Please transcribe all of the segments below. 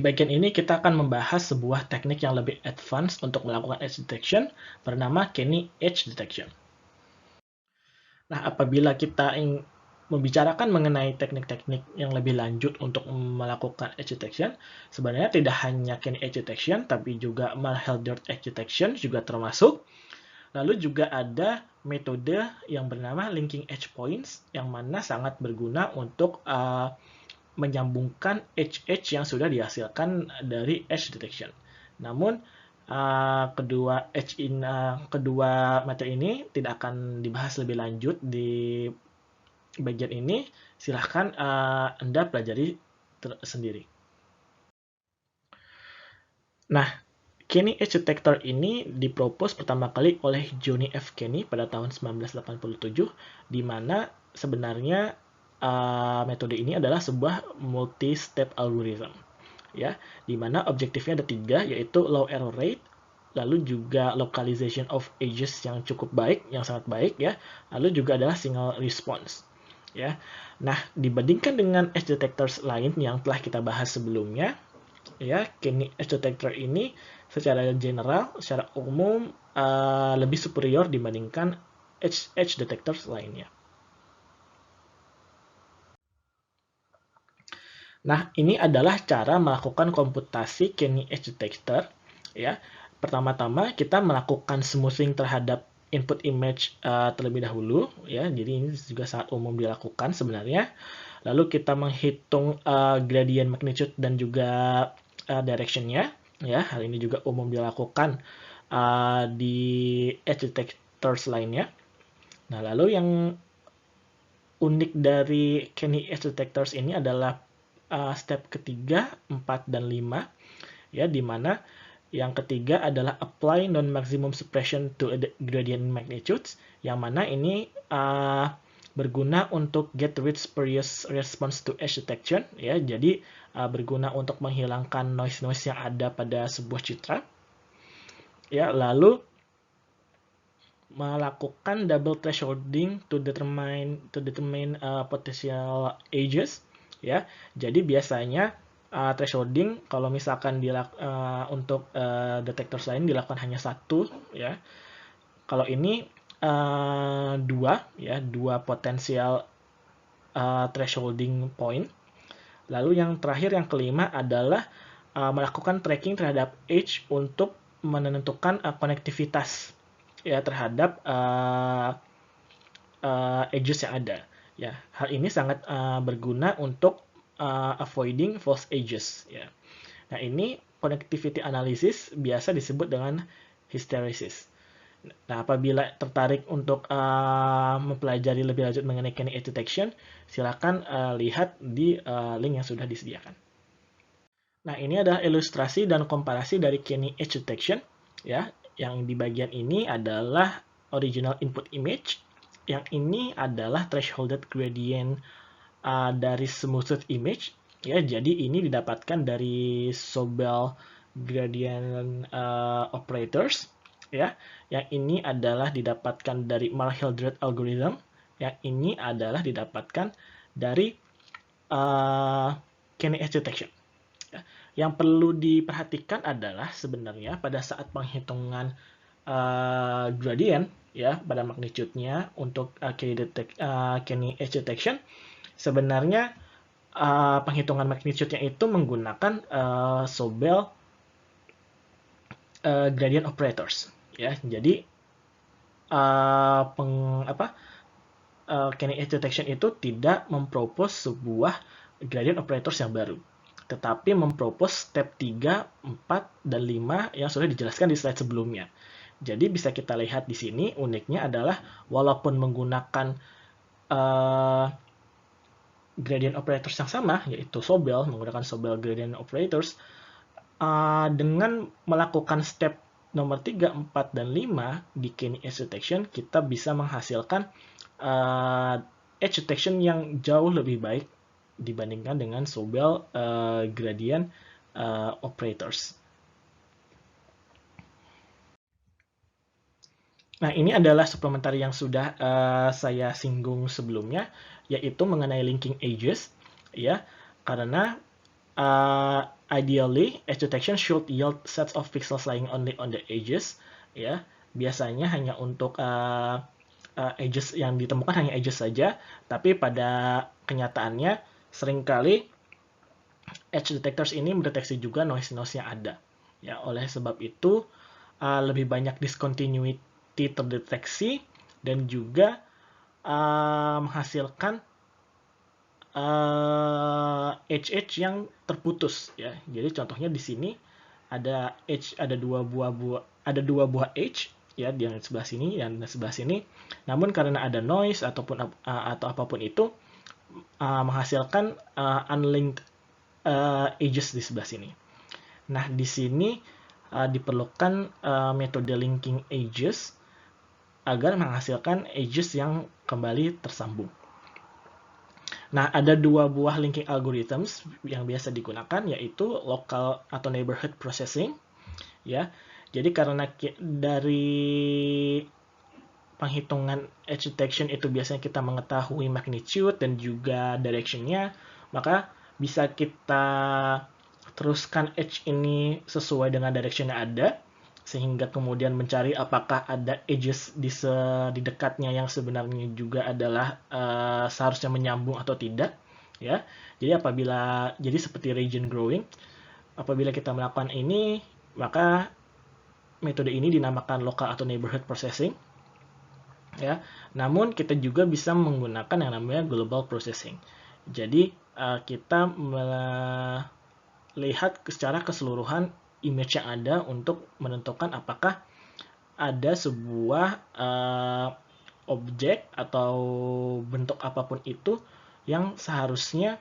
bagian ini kita akan membahas sebuah teknik yang lebih advance untuk melakukan edge detection bernama Kenny Edge Detection. Nah, apabila kita ingin membicarakan mengenai teknik-teknik yang lebih lanjut untuk melakukan edge detection, sebenarnya tidak hanya Kenny Edge Detection, tapi juga Marhildert Edge Detection juga termasuk. Lalu juga ada metode yang bernama Linking Edge Points, yang mana sangat berguna untuk menyambungkan edge-edge yang sudah dihasilkan dari edge detection. Namun, kedua metode ini tidak akan dibahas lebih lanjut di bagian ini. Silahkan Anda pelajari sendiri. Nah, Kenny Edge Detector ini dipropose pertama kali oleh Johnny F. Kenny pada tahun 1987, di mana sebenarnya metode ini adalah sebuah multi-step algorithm, ya, di mana objektifnya ada 3, yaitu low error rate, lalu juga localization of edges yang cukup baik, yang sangat baik, ya, lalu juga adalah single response, ya. Nah, dibandingkan dengan edge detectors lain yang telah kita bahas sebelumnya, ya, Kenny Edge Detector ini secara general, secara umum lebih superior dibandingkan edge detectors lainnya. Nah, ini adalah cara melakukan komputasi Kenny Edge Detector, ya. Pertama-tama kita melakukan smoothing terhadap input image terlebih dahulu, ya. Jadi ini juga sangat umum dilakukan sebenarnya. Lalu kita menghitung gradient magnitude dan juga direction-nya, ya. Hal ini juga umum dilakukan di edge detectors lainnya. Nah, lalu yang unik dari Kenny Edge Detectors ini adalah step ketiga, 4, dan 5, ya, di mana yang ketiga adalah apply non-maximum suppression to gradient magnitudes, yang mana ini berguna untuk get rid spurious response to edge detection, ya, jadi berguna untuk menghilangkan noise-noise yang ada pada sebuah citra, ya. Lalu melakukan double thresholding to determine potential edges, ya. Jadi biasanya thresholding kalau misalkan untuk detektor lain dilakukan hanya 1, ya. Kalau ini 2 potensial thresholding point. Lalu yang terakhir, yang kelima adalah melakukan tracking terhadap edge untuk menentukan konektivitas, ya, terhadap edges yang ada, ya. Hal ini sangat berguna untuk avoiding false edges, ya. Nah, ini connectivity analysis biasa disebut dengan hysteresis. Nah, apabila tertarik untuk mempelajari lebih lanjut mengenai Kenny Edge Detection, silakan lihat di link yang sudah disediakan. Nah, ini adalah ilustrasi dan komparasi dari Kenny Edge Detection, ya. Yang di bagian ini adalah original input image, yang ini adalah thresholded gradient dari smoothed image, ya. Jadi ini didapatkan dari Sobel gradient operators, ya. Yang ini adalah didapatkan dari Marhildert algorithm, yang ini adalah didapatkan dari Kenny Edge Detection. Ya. Yang perlu diperhatikan adalah sebenarnya pada saat penghitungan gradient, ya, pada magnitude-nya untuk Kenny Edge Detection, sebenarnya penghitungan magnitude-nya itu menggunakan Sobel gradient operators, ya. Jadi Kenny Edge Detection itu tidak mempropose sebuah gradient operators yang baru, tetapi mempropose step 3, 4, dan 5 yang sudah dijelaskan di slide sebelumnya. Jadi bisa kita lihat di sini, uniknya adalah walaupun menggunakan gradient operators yang sama, yaitu Sobel, menggunakan Sobel gradient operators, dengan melakukan step nomor 3, 4, dan 5 di Kenny Edge Detection, kita bisa menghasilkan edge detection yang jauh lebih baik dibandingkan dengan Sobel gradient operators. Nah, ini adalah suplementari yang sudah saya singgung sebelumnya, yaitu mengenai linking edges, ya, karena ideally, edge detection should yield sets of pixels lying only on the edges. Ya, biasanya hanya untuk edges yang ditemukan hanya edges saja, tapi pada kenyataannya seringkali edge detectors ini mendeteksi juga noise-noise yang ada. Ya, oleh sebab itu lebih banyak discontinuity terdeteksi dan juga menghasilkan edge yang terputus ya. Jadi contohnya di sini ada dua buah edge ya, di yang sebelah sini dan sebelah sini. Namun karena ada noise atau apapun itu menghasilkan unlinked edges di sebelah sini. Nah, di sini diperlukan metode linking edges agar menghasilkan edges yang kembali tersambung. Nah, ada dua buah linking algorithms yang biasa digunakan, yaitu local atau neighborhood processing. Ya, jadi karena dari penghitungan edge detection itu biasanya kita mengetahui magnitude dan juga direction-nya, maka bisa kita teruskan edge ini sesuai dengan direction yang ada, sehingga kemudian mencari apakah ada edges di dekatnya yang sebenarnya juga adalah seharusnya menyambung atau tidak. Ya, jadi seperti region growing, apabila kita melakukan ini, maka metode ini dinamakan local atau neighborhood processing. Ya, namun kita juga bisa menggunakan yang namanya global processing. Jadi kita melihat secara keseluruhan image yang ada untuk menentukan apakah ada sebuah objek atau bentuk apapun itu yang seharusnya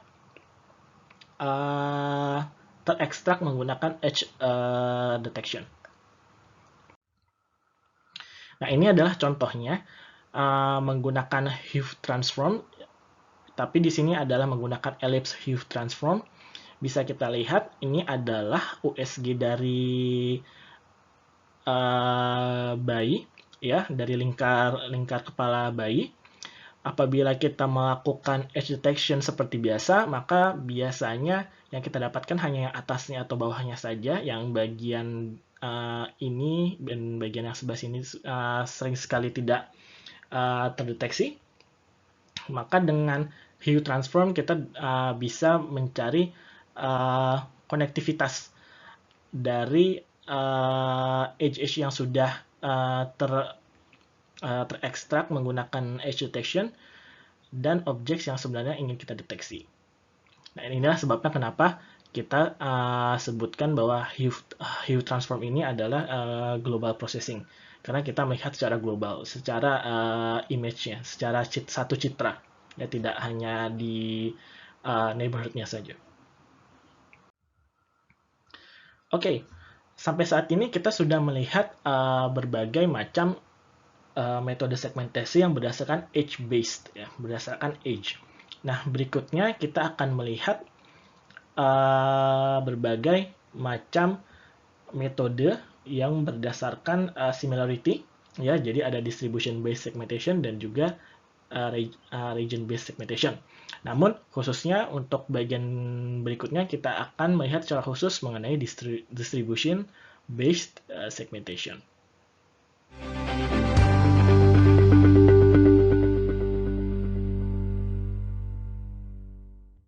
terekstrak menggunakan edge detection. Nah, ini adalah contohnya menggunakan Hue transform, tapi di sini adalah menggunakan ellipse Hue transform. Bisa kita lihat ini adalah USG dari bayi, ya, dari lingkar kepala bayi. Apabila kita melakukan edge detection seperti biasa, maka biasanya yang kita dapatkan hanya yang atasnya atau bawahnya saja, yang bagian ini dan bagian yang sebelah sini sering sekali tidak terdeteksi. Maka dengan Hue transform kita bisa mencari konektivitas dari edge yang sudah terekstrak menggunakan edge detection dan objek yang sebenarnya ingin kita deteksi. Nah, inilah sebabnya kenapa kita sebutkan bahwa Hue transform ini adalah global processing, karena kita melihat secara global, secara image-nya, secara satu citra, ya, tidak hanya di neighborhood-nya saja. Oke, sampai saat ini kita sudah melihat berbagai macam metode segmentasi yang berdasarkan edge-based, ya, berdasarkan edge. Nah, berikutnya kita akan melihat berbagai macam metode yang berdasarkan similarity, ya. Jadi ada distribution-based segmentation dan juga region-based segmentation. Namun, khususnya untuk bagian berikutnya kita akan melihat secara khusus mengenai distribution-based segmentation.